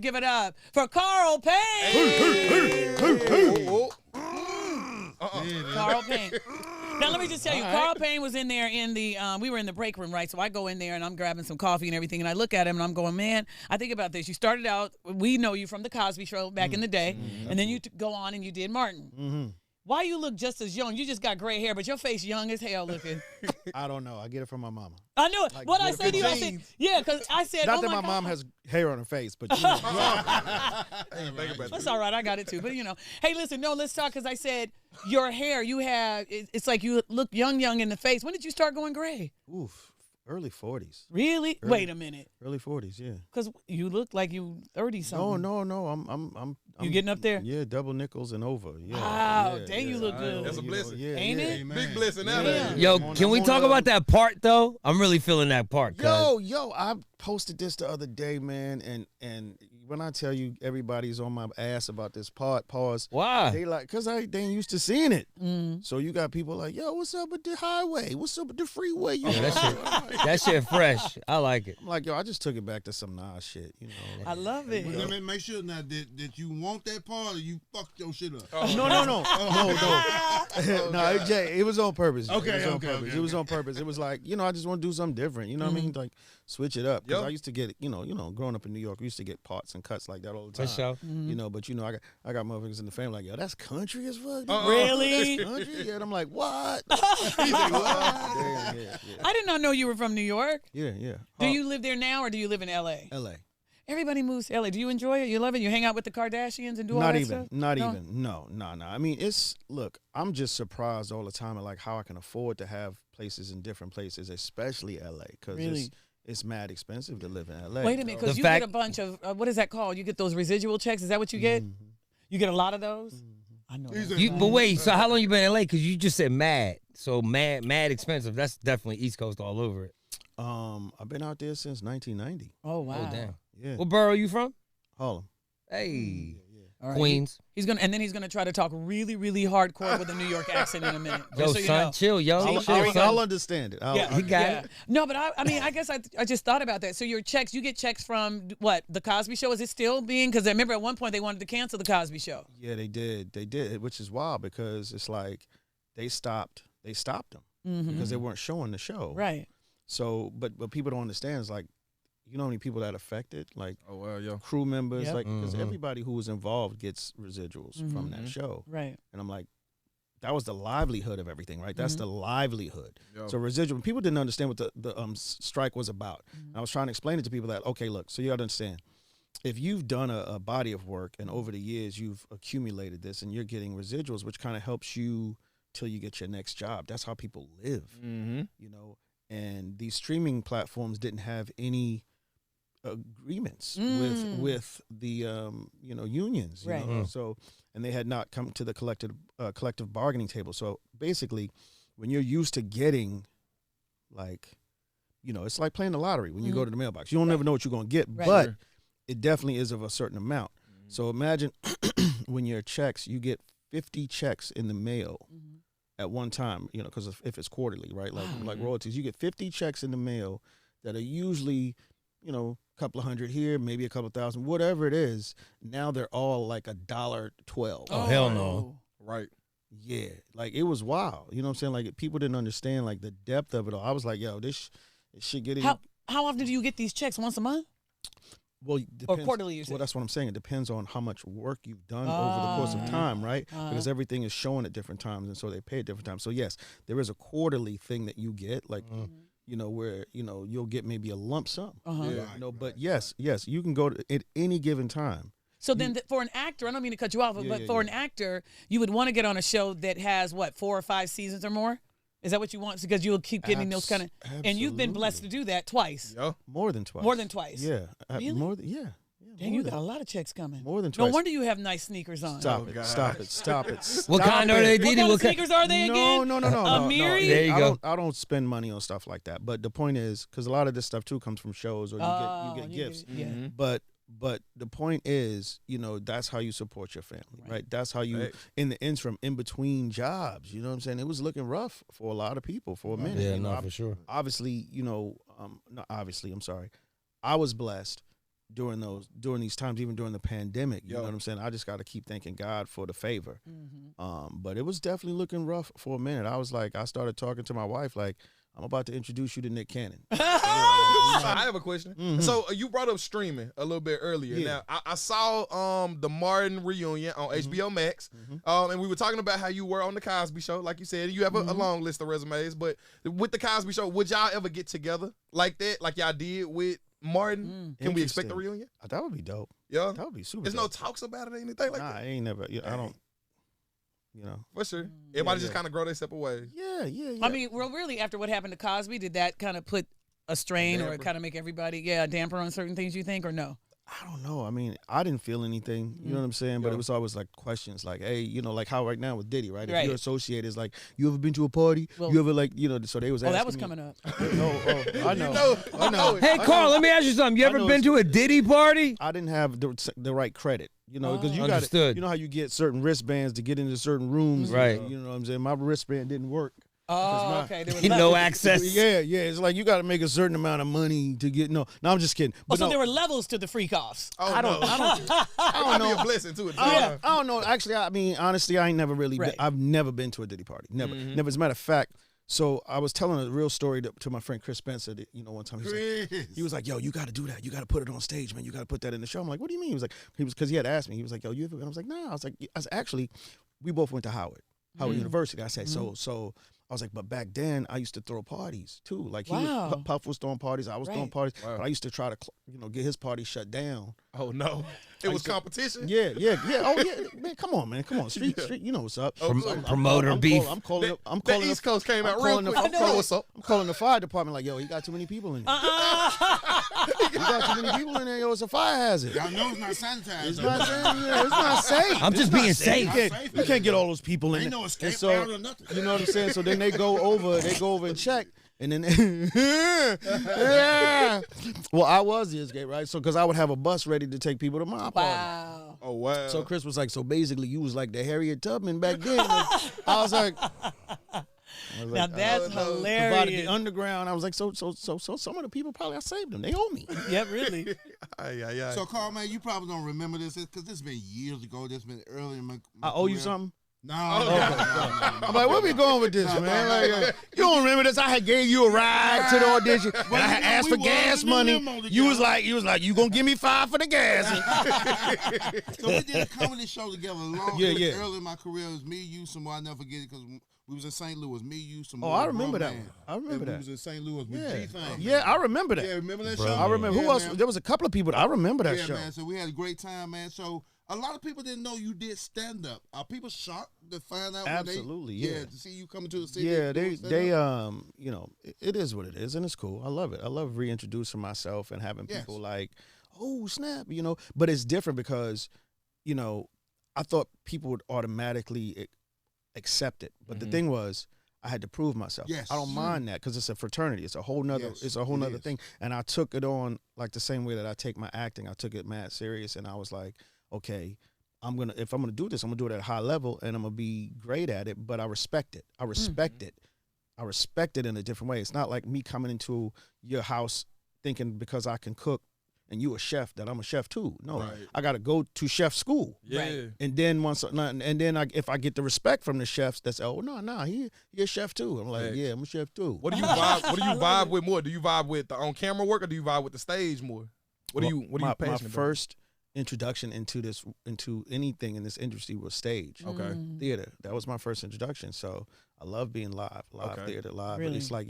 Give it up for Carl Payne. Carl Payne. Now, let me just tell you, Carl Payne was in there in the, we were in the break room, right? So I go in there and I'm grabbing some coffee and everything, and I look at him and I'm going, man, I think about this. You started out, we know you from the Cosby Show back in the day, and then you go on and you did Martin. Why you look just as young? You just got gray hair, but your face young as hell looking. I don't know. I get it from my mama. I knew it. Like, What I said to you, I said, yeah, because I said, Not oh that my my God. mom has hair on her face, but you know. That's all right. I got it too. But, you know, hey, listen, no, let's talk because I said your hair, you have, it's like you look young in the face. When did you start going gray? Oof. Early 40s. Really? Wait a minute. Early 40s, yeah. Because you look like you 30-something. No. I'm You getting up there? Yeah, double nickels and over. Yeah. Wow, yeah, dang, you look good. That's a blessing. Ain't it? Big blessing out Yeah. there. Yo, can we talk about that part though? I'm really feeling that part. Yo, I posted this the other day, man, and when I tell you everybody's on my ass about this part, pause. Why? They like, cause they ain't used to seeing it. So you got people like, yo, what's up with the highway? What's up with the freeway? You know? That shit fresh. I like it. I'm like, yo, I just took it back to some Nas shit, you know. Like, I love it. But then make sure now that you want that part or you fucked your shit up. No. No, Jay, it was on purpose. Okay, It was on okay, purpose. okay, It was on purpose. It was like, you know, I just want to do something different. You know what I mean? Like, switch it up. Because I used to get, you know, growing up in New York, we used to get parts and cuts like that all the time. For sure. You know, but you know, I got motherfuckers in the family like, yo, that's country as fuck. Really? That's country? Yeah, and I'm like, what? He's like, what? Yeah. I did not know you were from New York. Yeah. Do you live there now or do you live in L.A.? L.A. Everybody moves to L.A. Do you enjoy it? You love it? You hang out with the Kardashians and do all that stuff? Not even. No. I mean, look, I'm just surprised all the time at like how I can afford to have places in different places, especially LA, because it's mad expensive to live in LA. Wait a minute, because you get a bunch of, what is that called? You get those residual checks? Is that what you get? You get a lot of those? I know. But wait, so how long you been in LA? Because you just said mad. So mad expensive. That's definitely East Coast all over it. I've been out there since 1990. Oh, wow. Oh, damn. Yeah. What borough you from? Harlem. Hey. All right. Queens. He's gonna try to talk really, really hardcore with a New York accent in a minute. Yo, just so you son, know. chill, yo. I'll understand it. He got it. No, but I mean, I guess I just thought about that. So your checks, you get checks from what? The Cosby Show? Is it still being? Because I remember at one point they wanted to cancel the Cosby Show. Yeah, they did, which is wild because it's like they stopped them because they weren't showing the show. Right. So, but people don't understand. It's like, you know how many people that affected? Like, crew members, Yep. like, because everybody who was involved gets residuals from that show. Right. And I'm like, that was the livelihood of everything, right? That's the livelihood. So residual, people didn't understand what the strike was about. And I was trying to explain it to people that, okay, look, so you got to understand, if you've done a body of work and over the years you've accumulated this and you're getting residuals, which kind of helps you till you get your next job. That's how people live, you know? And these streaming platforms didn't have any agreements with the unions, you know? So, and they had not come to the collective bargaining table. So basically, when you're used to getting, like, you know, it's like playing the lottery when you go to the mailbox. You don't never know what you're going to get, but it definitely is of a certain amount. So imagine when your checks, you get 50 checks in the mail at one time, you know, because if it's quarterly, right? Like royalties, you get 50 checks in the mail that are usually, you know, a couple of hundred here, maybe a couple of thousand, whatever it is. Now they're all like $1.12. Oh, hell no. Right. Yeah. Like, it was wild. You know what I'm saying? Like, people didn't understand, like, the depth of it all. I was like, yo, this shit getting... How often do you get these checks? Once a month? Well, depends, or quarterly, you said? Well, that's what I'm saying. It depends on how much work you've done over the course of time, right? Because everything is shown at different times, and so they pay at different times. So, yes, there is a quarterly thing that you get, like, you know, where, you know, you'll get maybe a lump sum. You know, but yes, you can go to at any given time. So then for an actor, I don't mean to cut you off, but for an actor, you would want to get on a show that has, what, 4 or 5 seasons or more? Is that what you want? Because you'll keep getting those kind of... And you've been blessed to do that twice. Yeah. More than twice. More than twice. Yeah. Really? More than, yeah. Dang, you got a lot of checks coming. More than twice. No wonder you have nice sneakers on. Stop it. What kind are they, DeDe? What kind of sneakers are they again? No. Amiri? There you go. I don't spend money on stuff like that. But the point is, because a lot of this stuff too comes from shows or you get gifts. But the point is, you know, that's how you support your family, right? That's how you, in the interim, in between jobs, you know what I'm saying? It was looking rough for a lot of people for a minute. Yeah, you know, for sure. Obviously, you know, not obviously, I'm sorry. I was blessed during these times, even during the pandemic. You know what I'm saying? I just got to keep thanking God for the favor. But it was definitely looking rough for a minute. I started talking to my wife like, I'm about to introduce you to Nick Cannon. I have a question. So you brought up streaming a little bit earlier. Yeah. Now I saw the Martin reunion on HBO Max, and we were talking about how you were on the Cosby Show, like you said. You have a long list of resumes, but with the Cosby Show, would y'all ever get together like that, like y'all did with Martin? Can we expect a reunion? That would be dope. Yeah, that would be super. There's dope. no talks about it or anything like nah, that. I ain't never. I don't. You know, for sure. Everybody just kind of grow their separate ways. Yeah. I mean, well, really, after what happened to Cosby, did that kind of put a strain or kind of make everybody, a damper on certain things, you think, or no? I don't know. I mean, I didn't feel anything. You know what I'm saying? But it was always like questions, like, hey, you know, like how right now with DeDe, right? If you're associated, it's like, you ever been to a party? Well, you ever like, you know? So they was asking that was me. coming up. I know. I know. Hey, Carl, let me ask you something. You ever been to a DeDe party? I didn't have the right credit. You know, because you got Understood. you know how you get certain wristbands to get into certain rooms, right? You know what I'm saying? My wristband didn't work. Oh, okay. There was no access. Yeah. It's like you got to make a certain amount of money to get. No, I'm just kidding. But so there were levels to the freak offs. Oh, I don't know. Be a blessing too. I don't know. Actually, I mean, honestly, I ain't never really. I've never been to a DeDe party. Never. Never. As a matter of fact. So I was telling a real story to my friend Chris Spencer. That, you know, one time he was like, "Yo, you got to do that. You got to put it on stage, man. You got to put that in the show." I'm like, "What do you mean?" Because he had asked me. He was like, "Yo, you ever?" And I was like, "Nah." I was actually, we both went to Howard University. I said, so I was like, but back then I used to throw parties too. Like Puff was throwing parties, I was throwing parties, but I used to try to get his party shut down. Oh no, it was competition. Yeah. Oh yeah, man, come on, street, you know what's up. Promoter beef. I'm calling. The East Coast came out real quick. What's up? I'm calling the fire department like, yo, he got too many people in there. He got too many people in there, yo. It's a fire hazard. Y'all know it's not sanitized. It's not safe. I'm just being safe. You can't get all those people in there. Ain't no escape so, route or nothing. You know what I'm saying? So then they go over and check. And then, yeah. Well, I was the escape, right? So, because I would have a bus ready to take people to my party. Wow. Oh, wow. So Chris was like, so basically you was like the Harriet Tubman back then. I was like, now that's hilarious. Provided the underground. I was like, so some of the people probably I saved them. They owe me. Yeah, really. Yeah. So, Carl, man, you probably don't remember this because this has been years ago. This has been early in my I owe you career. something? No. I'm like, where we going with this, man? Like, you don't remember this? I had gave you a ride to the audition, and I had asked for gas money. You was like, you gonna give me $5 for the gas? So we did a comedy show together early in my career. It was me, you, Samoa. I never forget it because we was in St. Louis. Me, you, Samoa. Oh, I remember that one. I remember that. We was in St. Louis with G-Thing. Yeah, I remember that. Yeah, remember that show? I remember. Who else? Man. There was a couple of people. I remember that show. Man. So we had a great time, man. So a lot of people didn't know you did stand up. Are people shocked to find out? Absolutely, yeah. To see you coming to the city. Yeah, they you know, it is what it is, and it's cool. I love it. I love reintroducing myself and having people like, oh snap, you know. But it's different because, you know, I thought people would automatically accept it, but the thing was, I had to prove myself. Yes. I don't mind that because it's a fraternity. It's a whole nother. It's a whole nother thing. And I took it on like the same way that I take my acting. I took it mad serious, and I was like, okay, if I'm gonna do this, I'm gonna do it at a high level, and I'm gonna be great at it. But I respect it. I respect it. I respect it in a different way. It's not like me coming into your house thinking because I can cook and you a chef that I'm a chef too. No, I got to go to chef school. Yeah. And then if I get the respect from the chefs, that's he a chef too. I'm like, yeah, I'm a chef too. What do you vibe with more? Do you vibe with the on camera work or do you vibe with the stage more? What are you passionate about? My first introduction into anything in this industry was stage. Okay. Theater. That was my first introduction. So I love being live theater, live. Really? But it's like,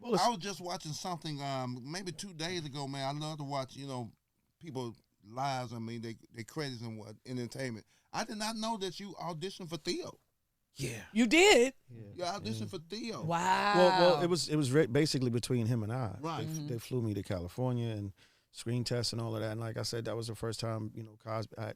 well, I was just watching something maybe 2 days ago, man. I love to watch, people lives. I mean, they credits and what entertainment. I did not know that you auditioned for Theo. Yeah, you did. You auditioned for Theo. Wow. Well, it was basically between him and I. Right. They flew me to California and screen tests and all of that. And like I said, that was the first time Cosby I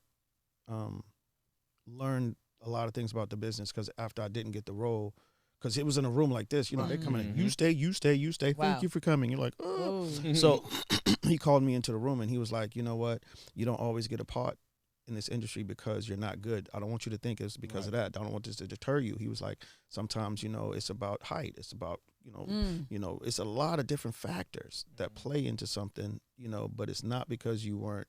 learned a lot of things about the business because after I didn't get the role. Because it was in a room like this, they come in, you stay. Wow. Thank you for coming. You're like, oh. So he called me into the room and he was like, you know what? You don't always get a part in this industry because you're not good. I don't want you to think it's because of that. I don't want this to deter you. He was like, sometimes, you know, it's about height. It's about, you know, it's a lot of different factors that play into something, you know, but it's not because you weren't,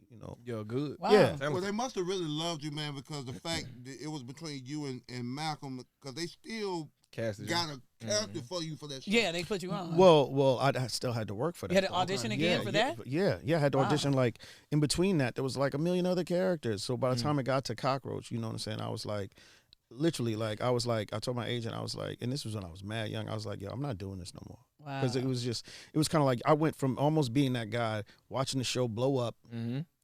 you know. You're good. Wow. Yeah. Well, they must have really loved you, man, because the fact that it was between you and Malcolm, because they still Casted got a character for you for that show. Yeah, they put you on. Well, I still had to work for that. You had to though. audition again for that? Yeah, I had to audition. Like in between that, there was like a million other characters. So by the time it got to Cockroach, you know what I'm saying? I was like, literally, like I told my agent, I was like, and this was when I was mad young. I was like, yo, I'm not doing this no more. Wow. Because it was kind of like I went from almost being that guy watching the show blow up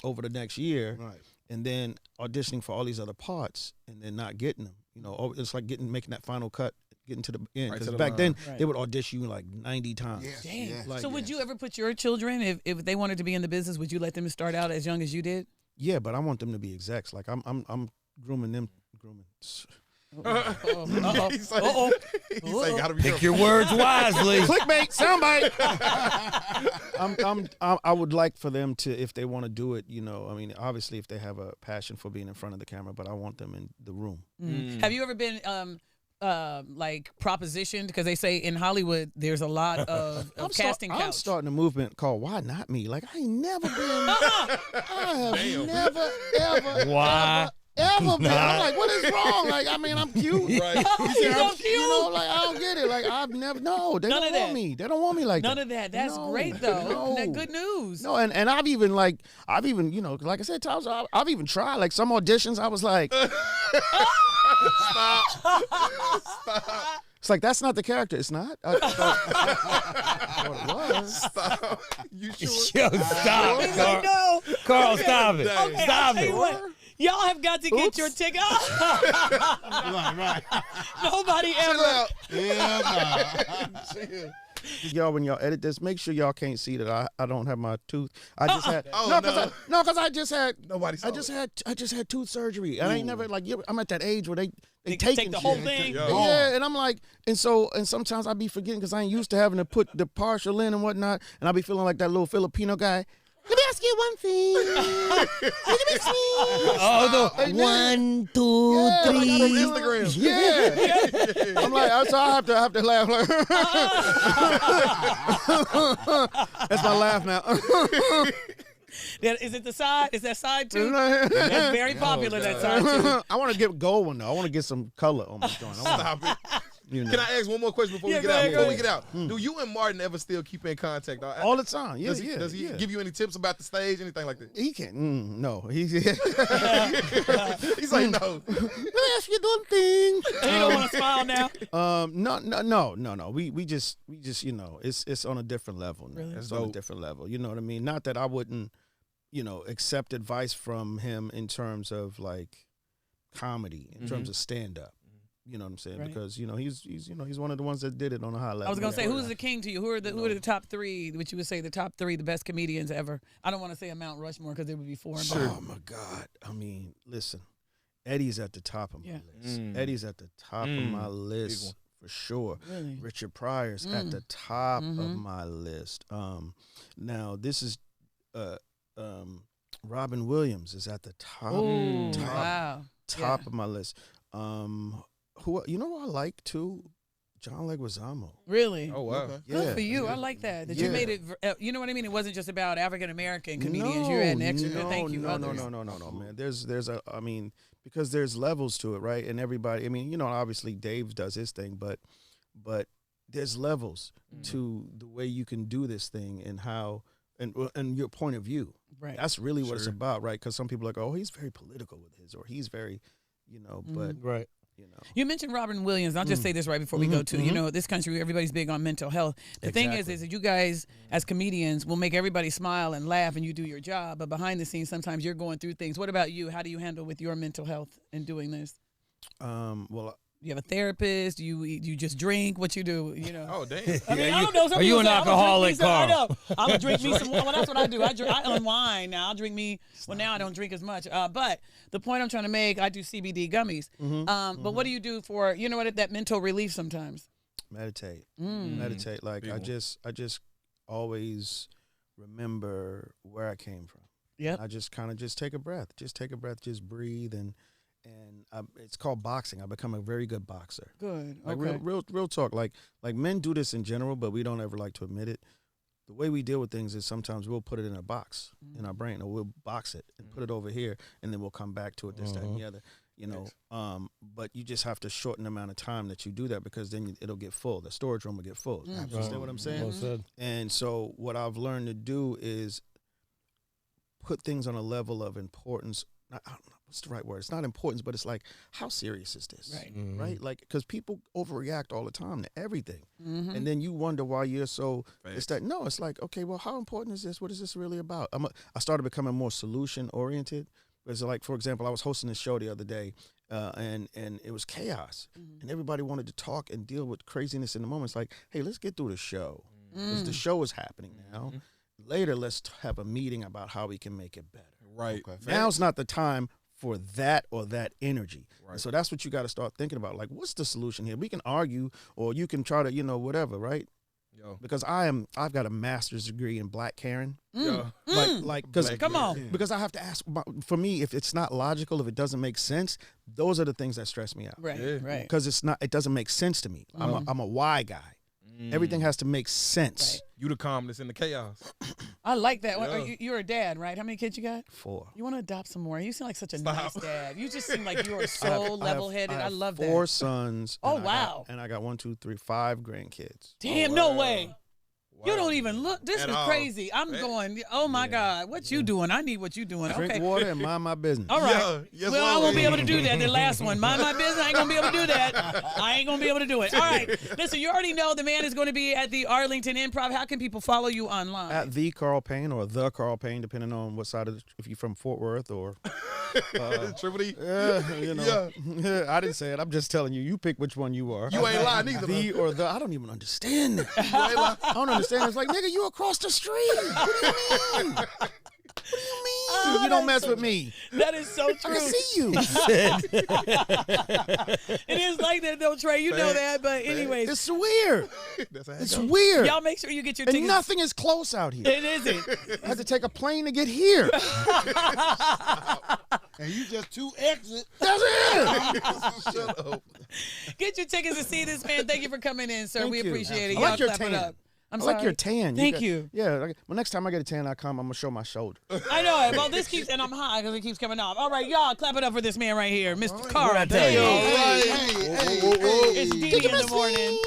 over the next year, Right. and then auditioning for all these other parts and then not getting them. You know, it's like making that final cut. Getting to the end, Right because to the back line. then they would audition you like 90 times. Yes, Dang. yes. Like- So would you ever put your children, if they wanted to be in the business, would you let them start out as young as you did? Yeah, but I want them to be execs. Like I'm grooming them. Uh-oh. He said, gotta be Pick careful. your words wisely. Clickbait, soundbite. I would like for them to, if they want to do it, you know, I mean, obviously if they have a passion for being in front of the camera, but I want them in the room. Have you ever been like propositioned? Because they say in Hollywood there's a lot of casting I'm couch. starting a movement called Why Not Me? Like I ain't never been. I have never, ever, Why? ever been. I'm like, what is wrong? Like, I mean, I'm cute. Right. You're so cute. You know, like I don't get it. Like I've never. No, they None don't of want that. me. They don't want me like None that. of that. That's No, great though. no. That good news. No, and I've even you know, like I said, times I've even tried like some auditions. I was like, Stop. it's like that's not the character. It's not. I thought it was. Stop. You sure? Yo, stop, He's Carl. like, no. Carl, stop it. Okay, Okay, Stop I'll tell it. you what. Y'all have got to get your ticket. Right. Nobody Chill ever. out. Yeah, Chill. Y'all, when y'all edit this, make sure y'all can't see that I don't have my tooth. I just had Oh, because I just had Nobody saw I just had tooth surgery. And I ain't never like I'm at that age where they They take take the whole thing. Yeah. Yeah, and I'm like, and sometimes I be forgetting because I ain't used to having to put the partial in and whatnot, and I be feeling like that little Filipino guy. Let me ask you one thing. Let me see. Oh, the 1, 2, Yeah, like, 3. I don't Instagram. Yeah. I'm like, so I have to laugh. Like, that's my laugh now. Is it the side? Is that side too? That's very popular. That side too. I want to get gold one though. I want to get some color on my joint. Stop it. You know. Can I ask one more question before Yeah, we get go out? ahead, Before go we get out, do you and Martin ever still keep in contact? All the time. Yeah, Does he yeah. give you any tips about the stage, anything like that? He can't. No. He's. He's like, no. Let me ask you one thing. You don't want to smile now. No. We just you know, it's on a different level now. Really? It's on a different level. You know what I mean? Not that I wouldn't, you know, accept advice from him in terms of like comedy, in terms of stand up. You know what I'm saying? Right. Because you know he's one of the ones that did it on a high level. I was gonna say, who's the king to you? Who are the top three? Which you would say the top three, the best comedians ever? I don't want to say a Mount Rushmore because it would be four. Oh my God! I mean, listen, Eddie's at the top of my list. Eddie's at the top of my list for sure. Really? Richard Pryor's at the top of my list. Now this is Robin Williams is at the top. Ooh, top wow. top of my list. Who you know who I like too? John Leguizamo. Really? Oh, wow. Okay. Good Yeah. for you. I like that. That Yeah. you made it. You know what I mean? It wasn't just about African American comedians. You had an extra. Thank you. No, others. no, man. There's I mean, because there's levels to it, right? And everybody, I mean, you know, obviously Dave does his thing, but there's levels to the way you can do this thing and how and your point of view. Right. That's really what it's about, right? Because some people are like, oh, he's very political with his, or he's very, you know, but Right. you know. You mentioned Robin Williams. I'll just say this right before we go to, you know, this country, everybody's big on mental health. The thing is that you guys, as comedians, will make everybody smile and laugh and you do your job. But behind the scenes, sometimes you're going through things. What about you? How do you handle with your mental health in doing this? Well, You have a therapist? You just drink? What you do? You know? Oh, damn. I mean, I don't know. Some Are you people an say, alcoholic, I know. Carl? I'm gonna drink me some. Well, that's what I do. I unwind now. I'll drink me. Well, now I don't drink as much. But the point I'm trying to make, I do CBD gummies. But what do you do for that mental relief sometimes? meditate. Meditate. Like I just always remember where I came from. Yep. I just kind of just take a breath, just breathe, and it's called boxing. I've become a very good boxer. Good. Like Okay. real talk. Like men do this in general, but we don't ever like to admit it. The way we deal with things is sometimes we'll put it in a box in our brain, or we'll box it and put it over here, and then we'll come back to it, this, that, and the other. You know, but you just have to shorten the amount of time that you do that, because then it'll get full. The storage room will get full. You understand what I'm saying? Well said. And so what I've learned to do is put things on a level of importance. I don't know what's the right word. It's not importance, but it's like, how serious is this? Right. Right? Like, because people overreact all the time to everything. And then you wonder why you're so, it's that, no, it's like, okay, well, how important is this? What is this really about? I started becoming more solution oriented. It's like, for example, I was hosting this show the other day, and it was chaos. And everybody wanted to talk and deal with craziness in the moment. It's like, hey, let's get through the show. Because the show is happening now. Later, let's have a meeting about how we can make it better. Right. Okay. Now's not the time for that or that energy. Right. So that's what you got to start thinking about. Like, what's the solution here? We can argue, or you can try to, whatever, right? Yo. Because I've got a master's degree in Black Caring. Black Come on. Because I have to ask, for me, if it's not logical, if it doesn't make sense, those are the things that stress me out. Right. Yeah. Right. Because it doesn't make sense to me. I'm a why guy. Everything has to make sense. Right. You the calmness in the chaos. I like that. Yeah. You're a dad, right? How many kids you got? 4. You want to adopt some more? You seem like such a Stop. nice dad. You just seem like you are so level-headed. I love that. 4 sons. Oh, and wow. I got 1, 2, 3, 5 grandkids. Damn, Oh, no wow. way. You don't even look. This At is all. crazy. I'm going, oh, my God. What you doing? I need what you doing. Drink Okay. water and mind my business. All right. Yeah, yes, well, I Lord. won't be able to do that. The last one. Mind my business. I ain't going to be able to do that. I ain't going to be able to do it. All right. Listen, you already know the man is going to be at the Arlington Improv. How can people follow you online? At the Carl Payne or the Carl Payne, depending on what side of if you're from Fort Worth or Triple D. I didn't say it. I'm just telling you. You pick which one you are. You ain't lying either. The or the. I don't even understand that. You ain't lying. I don't understand. It's like, nigga, you across the street. What do you mean? What do you mean? Oh, you don't that's mess with me. That is so I true. can see you. It is like that, though, Trey. You know that. But anyways, It's weird. That's how it It's goes. weird. y'all make sure you get your And tickets. nothing is close out here. It isn't. I had to take a plane to get here. And you just 2 exit. That's it. Shut up. Get your tickets to see this man. Thank you for coming in, sir. Thank We you. appreciate it. I Y'all like your clap it tan. up. I'm I sorry. like your tan. Thank you. Yeah. Well, next time I get a tan, I'm gonna show my shoulder. I know it. Well, this keeps, and I'm high because it keeps coming off. All right, y'all, clap it up for this man right here, Mr. Carl. I tell you? Payne. All right. It's DeDe in the morning.